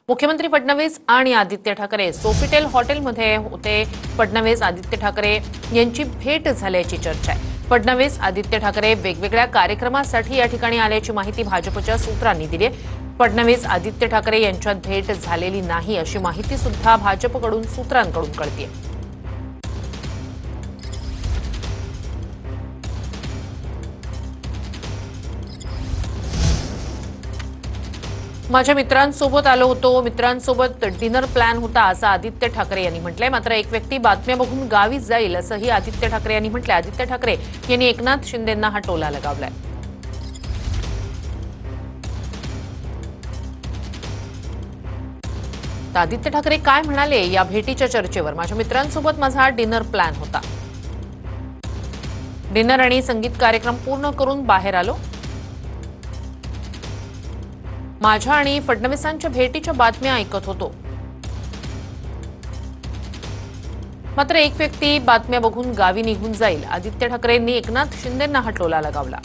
मुख्यमंत्री फडणवीस आणि आदित्य ठाकरे सोफिटेल हॉटेलमध्ये होते। फडणवीस आदित्य ठाकरे यांची भेट झाल्याची चर्चा आहे। फडणवीस आदित्य ठाकरे वेगवेगळ्या कार्यक्रमासाठी या ठिकाणी आल्याची माहिती भाजपच्या सूत्रांनी दिली आहे। फडणवीस आदित्य ठाकरे यांच्यात भेट झालेली नाही अशी माहिती सुद्धा भाजपकडून सूत्रांकडून कळतेय। माझ्या मित्रांसोबत आलो होतो, मित्रांसोबत डिनर प्लॅन होता असं आदित्य ठाकरे यांनी म्हटलंय। मात्र एक व्यक्ती बातम्या बघून गावी जाईल असंही आदित्य ठाकरे यांनी म्हटलंय। आदित्य ठाकरे यांनी एकनाथ शिंदेंना हा टोला लगावलाय। आदित्य ठाकरे काय म्हणाले या भेटीच्या चर्चेवर? माझ्या मित्रांसोबत माझा डिनर प्लॅन होता, डिनर आणि संगीत कार्यक्रम पूर्ण करून बाहेर आलो। माझ्या आणि फडणवीसांच्या भेटीच्या बातम्या ऐकत होतो, मात्र एक व्यक्ती बातम्या बघून गावी निघून जाईल। आदित्य ठाकरेंनी एकनाथ शिंदेंना हा टोला लगावला।